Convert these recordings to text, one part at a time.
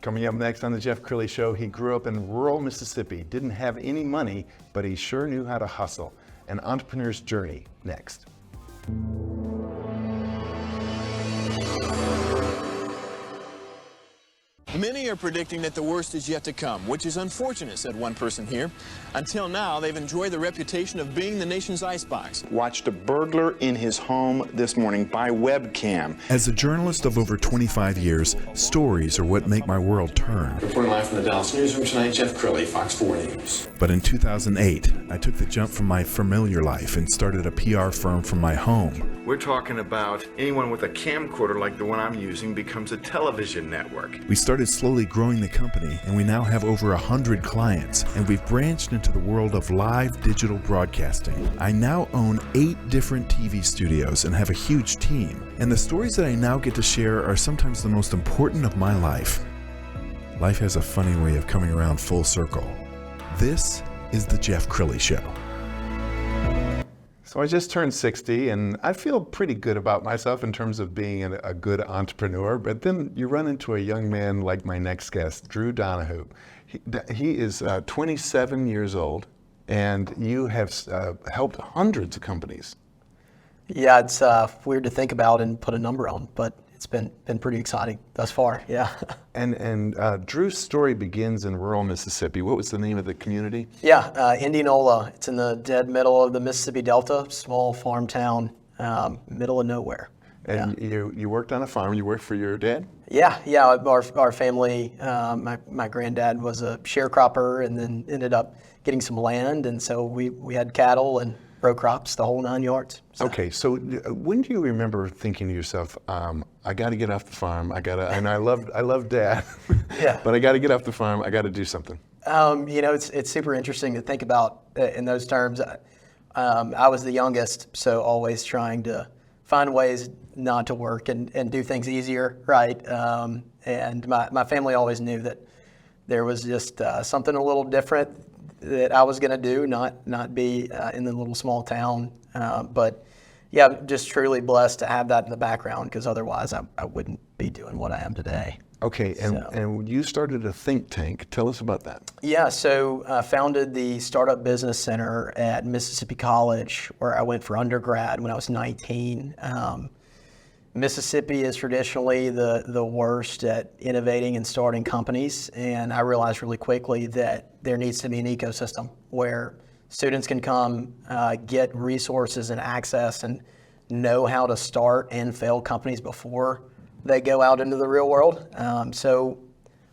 Coming up next on the Jeff Crilley Show, he grew up in rural Mississippi, didn't have any money, but he sure knew how to hustle. An entrepreneur's journey next. Many are predicting that the worst is yet to come, which is unfortunate, said one person here. Until now, they've enjoyed the reputation of being the nation's icebox. Watched a burglar in his home this morning by webcam. As a journalist of over 25 years, stories are what make my world turn. Reporting live from the Dallas newsroom tonight, Jeff Crilley, Fox 4 News. But in 2008, I took the jump from my familiar life and started a PR firm from my home. We're talking about anyone with a camcorder like the one I'm using becomes a television network. We started slowly growing the company, and we now have over 100 clients, and we've branched into the world of live digital broadcasting. I now own 8 different TV studios and have a huge team, and the stories that I now get to share are sometimes the most important of my life. Life has a funny way of coming around full circle. This is the Jeff Crilley Show. So I just turned 60, and I feel pretty good about myself in terms of being a good entrepreneur. But then you run into a young man like my next guest, Drew Donahoe. He is 27 years old, and you have helped hundreds of companies. Yeah, it's weird to think about and put a number on, but it's been pretty exciting thus far. Yeah. And Drew's story begins in rural Mississippi. What was the name of the community? Yeah, Indianola. It's in the dead middle of the Mississippi Delta, small farm town, middle of nowhere. And you worked on a farm. You worked for your dad? Yeah. Our family, my granddad was a sharecropper and then ended up getting some land, and so we had cattle and row crops, the whole 9 yards. So. Okay, so when do you remember thinking to yourself, I got to get off the farm. And I love Dad, yeah. But I got to get off the farm. I got to do something. It's super interesting to think about in those terms. I was the youngest, so always trying to find ways not to work and do things easier, right? And my family always knew that there was just something a little different that I was going to do, not be in the little small town. But yeah, just truly blessed to have that in the background, because otherwise I wouldn't be doing what I am today. Okay, and you started a think tank. Tell us about that. Yeah, so founded the Startup Business Center at Mississippi College, where I went for undergrad when I was 19. Mississippi is traditionally the worst at innovating and starting companies, and I realized really quickly that there needs to be an ecosystem where students can come, get resources and access and know how to start and fail companies before they go out into the real world. So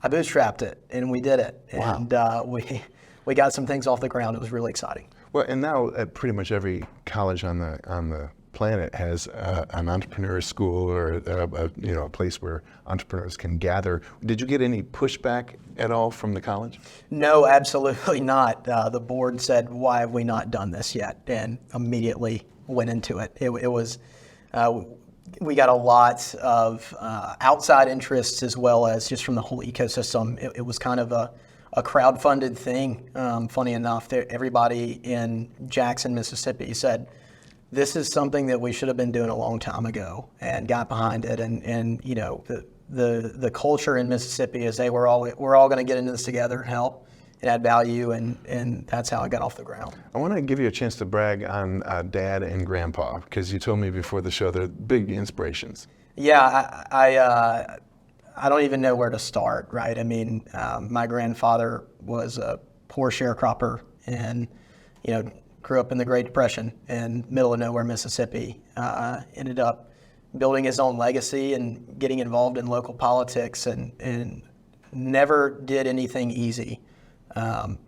I bootstrapped it, and we did it. Wow. And we got some things off the ground. It was really exciting. Well, and now pretty much every college on the planet has an entrepreneur school or a place where entrepreneurs can gather. Did you get any pushback at all from the college? No, absolutely not. The board said, "Why have we not done this yet?" And immediately went into it. It was we got a lot of outside interests as well as just from the whole ecosystem. It was kind of a crowd-funded thing. Funny enough, everybody in Jackson, Mississippi said, this is something that we should have been doing a long time ago, and got behind it. And you know, the culture in Mississippi is we're all going to get into this together and help and add value, and that's how I got off the ground. I want to give you a chance to brag on Dad and Grandpa, because you told me before the show they're big inspirations. Yeah, I don't even know where to start, right? I mean, my grandfather was a poor sharecropper, and grew up in the Great Depression in middle of nowhere, Mississippi. Ended up building his own legacy and getting involved in local politics, and never did anything easy.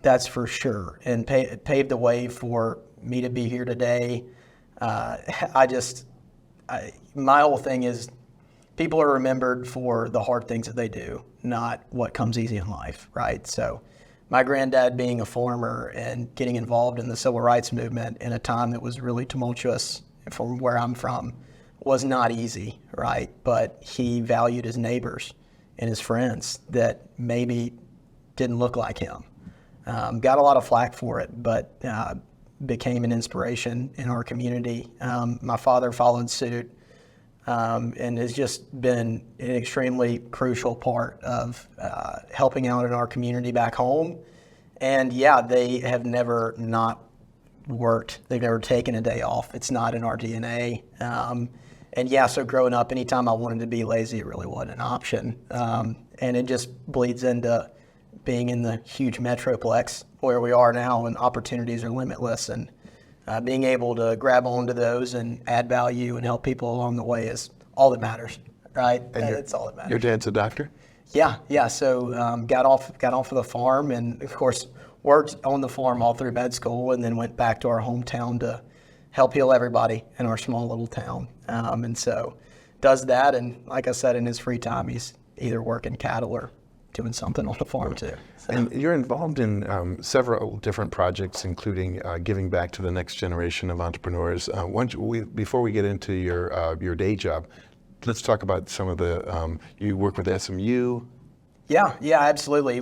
That's for sure. And paved the way for me to be here today. My whole thing is people are remembered for the hard things that they do, not what comes easy in life, right? So my granddad being a farmer and getting involved in the civil rights movement in a time that was really tumultuous from where I'm from was not easy, right? But he valued his neighbors and his friends that maybe didn't look like him. Got a lot of flack for it, but became an inspiration in our community. My father followed suit, and has just been an extremely crucial part of helping out in our community back home. And yeah, they have never not worked. They've never taken a day off. It's not in our DNA. And yeah, so growing up, anytime I wanted to be lazy, it really wasn't an option. And it just bleeds into being in the huge metroplex where we are now, and opportunities are limitless. And being able to grab onto those and add value and help people along the way is all that matters, right? That's all that matters. Your dad's a doctor? Yeah. So got off of the farm, and of course worked on the farm all through med school, and then went back to our hometown to help heal everybody in our small little town. And so does that, and like I said, in his free time, he's either working cattle or doing something on the farm too. So. And you're involved in several different projects, including giving back to the next generation of entrepreneurs. Before we get into your day job, let's talk about some of the, you work with SMU. Yeah, absolutely.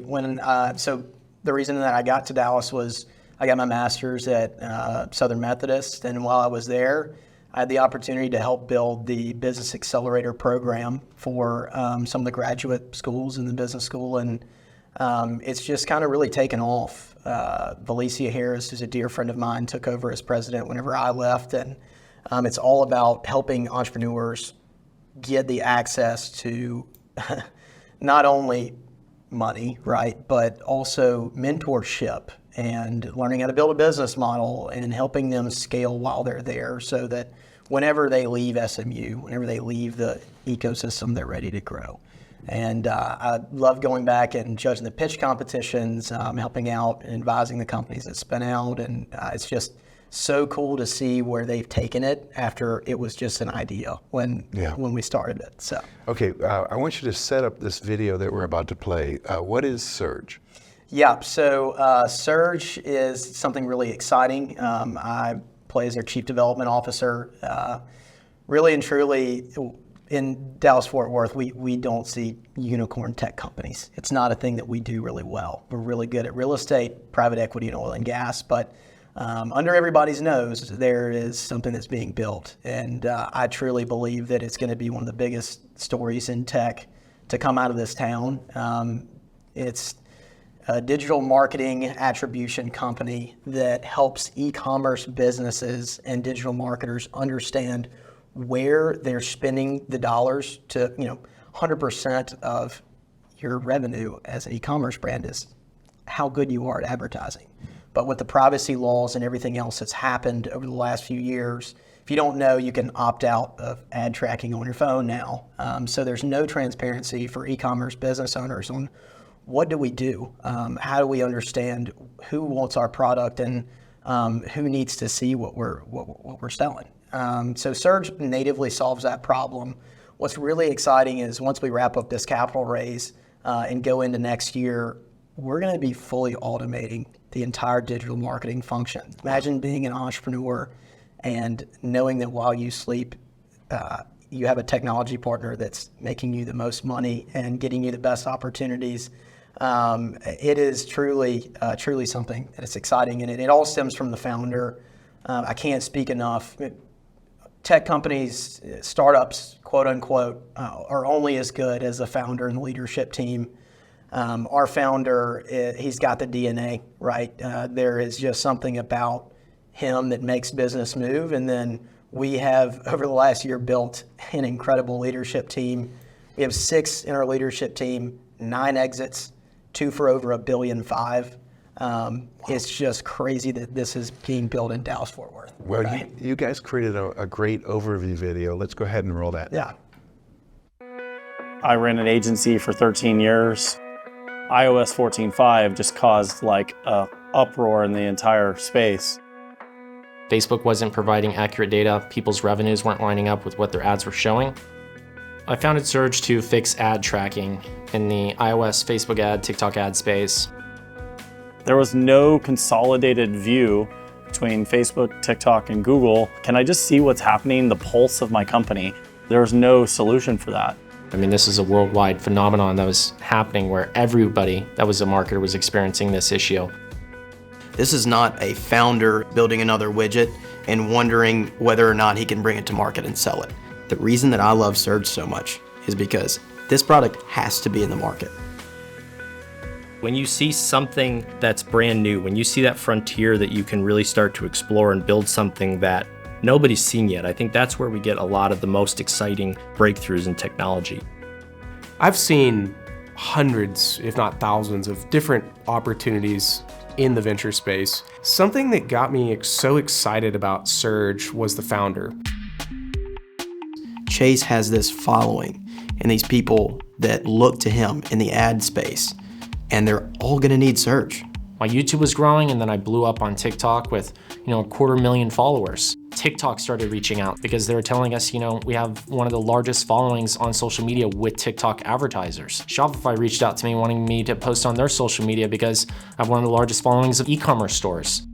So the reason that I got to Dallas was I got my master's at Southern Methodist, and while I was there, I had the opportunity to help build the Business Accelerator program for some of the graduate schools in the business school, and it's just kind of really taken off. Valencia Harris, who's a dear friend of mine, took over as president whenever I left, and it's all about helping entrepreneurs get the access to not only money, right, but also mentorship and learning how to build a business model and helping them scale while they're there, so that whenever they leave SMU, whenever they leave the ecosystem, they're ready to grow. And I love going back and judging the pitch competitions, helping out and advising the companies that spin out, and it's just so cool to see where they've taken it after it was just an idea when we started it. So okay, I want you to set up this video that we're about to play. What is Surge? Yeah, so Surge is something really exciting. I play as their Chief Development Officer. Really and truly, in Dallas-Fort Worth, we don't see unicorn tech companies. It's not a thing that we do really well. We're really good at real estate, private equity, and oil and gas, but under everybody's nose, there is something that's being built. And I truly believe that it's going to be one of the biggest stories in tech to come out of this town. It's a digital marketing attribution company that helps e-commerce businesses and digital marketers understand where they're spending the dollars to, 100% of your revenue as an e-commerce brand is how good you are at advertising. But with the privacy laws and everything else that's happened over the last few years, if you don't know, you can opt out of ad tracking on your phone now. So there's no transparency for e-commerce business owners on what do we do? How do we understand who wants our product and who needs to see what we're selling? So Surge natively solves that problem. What's really exciting is once we wrap up this capital raise and go into next year, we're going to be fully automating the entire digital marketing function. Imagine being an entrepreneur and knowing that while you sleep, you have a technology partner that's making you the most money and getting you the best opportunities. It is truly something that is exciting, and it all stems from the founder. I can't speak enough. Tech companies, startups, quote unquote, are only as good as the founder and the leadership team. Our founder, he's got the DNA, right? There is just something about him that makes business move. And then we have, over the last year, built an incredible leadership team. We have 6 in our leadership team, 9 exits, 2 for over $1.5 billion. It's just crazy that this is being built in Dallas-Fort Worth. Well, right? you guys created a great overview video. Let's go ahead and roll that. Yeah. I ran an agency for 13 years. iOS 14.5 just caused like a uproar in the entire space. Facebook wasn't providing accurate data. People's revenues weren't lining up with what their ads were showing. I founded Surge to fix ad tracking in the iOS, Facebook ad, TikTok ad space. There was no consolidated view between Facebook, TikTok, and Google. Can I just see what's happening, the pulse of my company? There was no solution for that. I mean, this is a worldwide phenomenon that was happening where everybody that was a marketer was experiencing this issue. This is not a founder building another widget and wondering whether or not he can bring it to market and sell it. The reason that I love Surge so much is because this product has to be in the market. When you see something that's brand new, when you see that frontier that you can really start to explore and build something that nobody's seen yet, I think that's where we get a lot of the most exciting breakthroughs in technology. I've seen hundreds, if not thousands, of different opportunities in the venture space. Something that got me so excited about Surge was the founder. Chase has this following and these people that look to him in the ad space, and they're all gonna need Surge. My YouTube was growing, and then I blew up on TikTok with, 250,000 followers. TikTok started reaching out because they were telling us, we have one of the largest followings on social media with TikTok advertisers. Shopify reached out to me wanting me to post on their social media because I have one of the largest followings of e-commerce stores.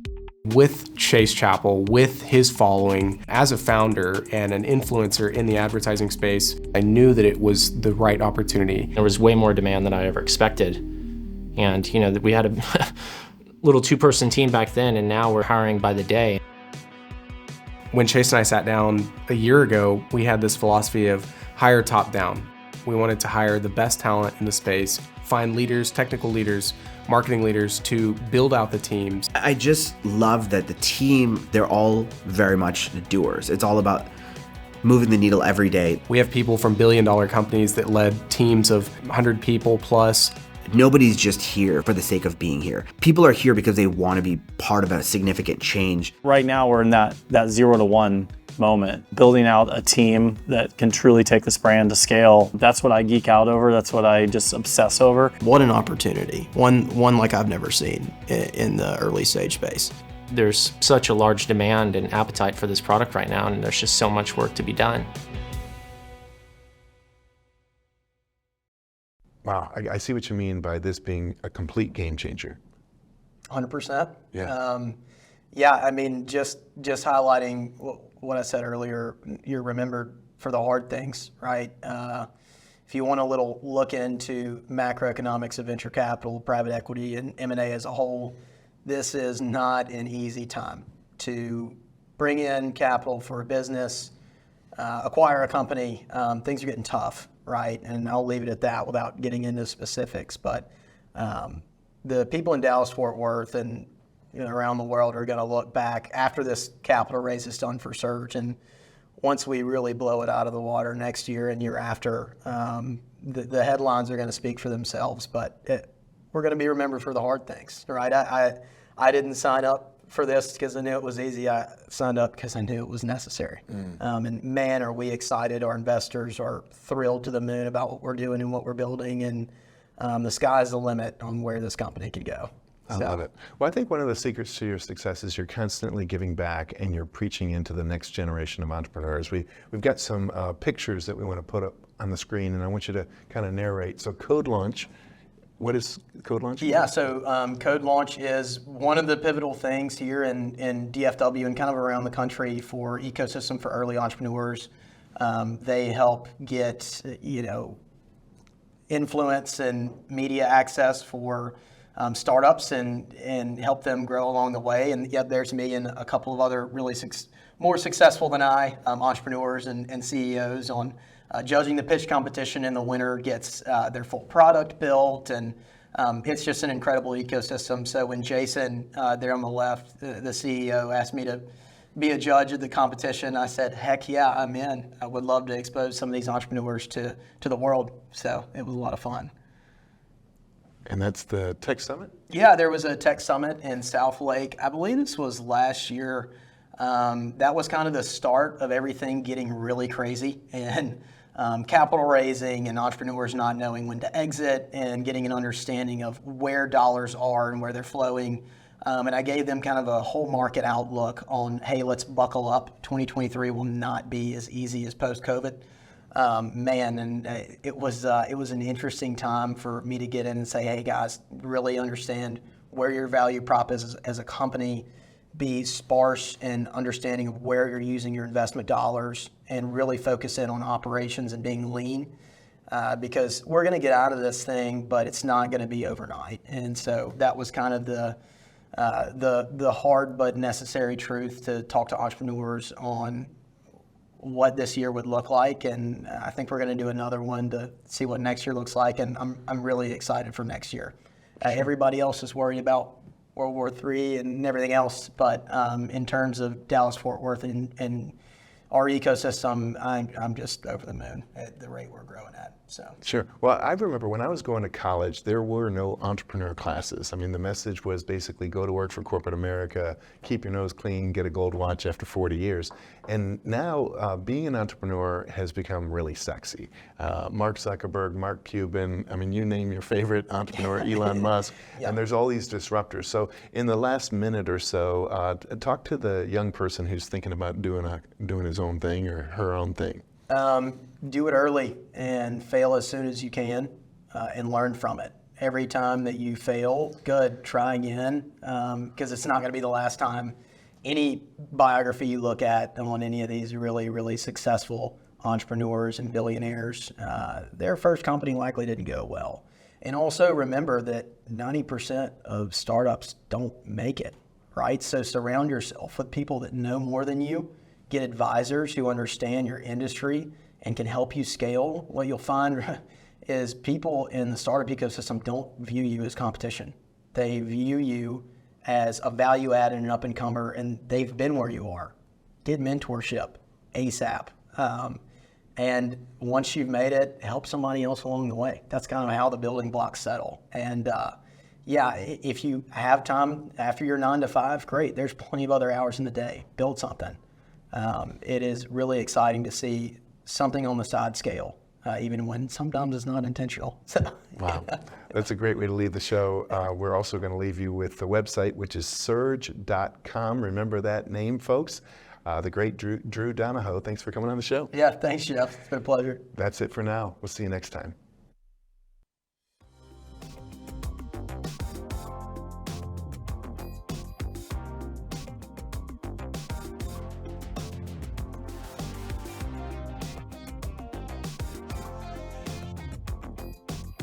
With Chase Chappell, with his following, as a founder and an influencer in the advertising space, I knew that it was the right opportunity. There was way more demand than I ever expected. And, we had a little 2-person team back then, and now we're hiring by the day. When Chase and I sat down a year ago, we had this philosophy of hire top down. We wanted to hire the best talent in the space, find leaders, technical leaders, marketing leaders to build out the teams. I just love that the team, they're all very much doers. It's all about moving the needle every day. We have people from billion-dollar companies that led teams of 100 people plus. Nobody's just here for the sake of being here. People are here because they want to be part of a significant change. Right now we're in that 0 to 1 moment, building out a team that can truly take this brand to scale. That's what I geek out over. That's what I just obsess over. What an opportunity. One like I've never seen in the early stage space. There's such a large demand and appetite for this product right now, and there's just so much work to be done. Wow, I see what you mean by this being a complete game changer. 100%. Yeah. I mean, just highlighting what I said earlier, you're remembered for the hard things, right? If you want a little look into macroeconomics of venture capital, private equity, and M&A as a whole, this is not an easy time to bring in capital for a business, acquire a company. Things are getting tough, right? And I'll leave it at that without getting into specifics. But the people in Dallas-Fort Worth and around the world are going to look back after this capital raise is done for Surge, and once we really blow it out of the water next year and year after, the headlines are going to speak for themselves. But we're going to be remembered for the hard things, right? I didn't sign up for this because I knew it was easy. I signed up because I knew it was necessary. And man, are we excited. Our investors are thrilled to the moon about what we're doing and what we're building, and the sky's the limit on where this company can go. I love it. Well, I think one of the secrets to your success is you're constantly giving back and you're preaching into the next generation of entrepreneurs. We've got some pictures that we want to put up on the screen, and I want you to kind of narrate. So Code Launch, what is Code Launch? Yeah, so Code Launch is one of the pivotal things here in DFW and kind of around the country for ecosystem for early entrepreneurs. They help get, influence and media access for startups and help them grow along the way. And yet there's me and a couple of other really more successful than I entrepreneurs and CEOs on judging the pitch competition, and the winner gets their full product built. And it's just an incredible ecosystem. So when Jason, there on the left, the CEO, asked me to be a judge of the competition, I said, heck yeah, I'm in. I would love to expose some of these entrepreneurs to the world. So it was a lot of fun. And that's the Tech Summit? Yeah, there was a Tech Summit in South Lake. I believe this was last year. That was kind of the start of everything getting really crazy, and capital raising and entrepreneurs not knowing when to exit and getting an understanding of where dollars are and where they're flowing. And I gave them kind of a whole market outlook on, hey, let's buckle up. 2023 will not be as easy as post-COVID. It was an interesting time for me to get in and say, hey guys, really understand where your value prop is as a company, be sparse in understanding of where you're using your investment dollars, and really focus in on operations and being lean, because we're going to get out of this thing, but it's not going to be overnight. And so that was kind of the hard but necessary truth to talk to entrepreneurs on what this year would look like, and I think we're going to do another one to see what next year looks like, and I'm really excited for next year. Everybody else is worried about World War III and everything else, but in terms of Dallas-Fort Worth and our ecosystem, I'm just over the moon at the rate we're growing at. So sure. Well, I remember when I was going to college, there were no entrepreneur classes. I mean, the message was basically go to work for corporate America, keep your nose clean, get a gold watch after 40 years. And now being an entrepreneur has become really sexy. Mark Zuckerberg, Mark Cuban, I mean, you name your favorite entrepreneur, Elon Musk, and there's all these disruptors. So in the last minute or so, talk to the young person who's thinking about doing his own thing or her own thing. Do it early and fail as soon as you can and learn from it. Every time that you fail, good, try again, because it's not going to be the last time. Any biography you look at on any of these really, really successful entrepreneurs and billionaires, their first company likely didn't go well. And also remember that 90% of startups don't make it, right? So surround yourself with people that know more than you. Get advisors who understand your industry and can help you scale. What you'll find is people in the startup ecosystem don't view you as competition. They view you as a value add and an up and comer, and they've been where you are. Get mentorship ASAP. And once you've made it, help somebody else along the way. That's kind of how the building blocks settle. And yeah, if you have time after your 9 to 5, great. There's plenty of other hours in the day. Build something. It is really exciting to see something on the side scale, even when sometimes it's not intentional. Wow, that's a great way to leave the show. We're also going to leave you with the website, which is surge.com. Remember that name, folks. The great Drew Donahoe, thanks for coming on the show. Yeah, thanks, Jeff. It's been a pleasure. That's it for now. We'll see you next time.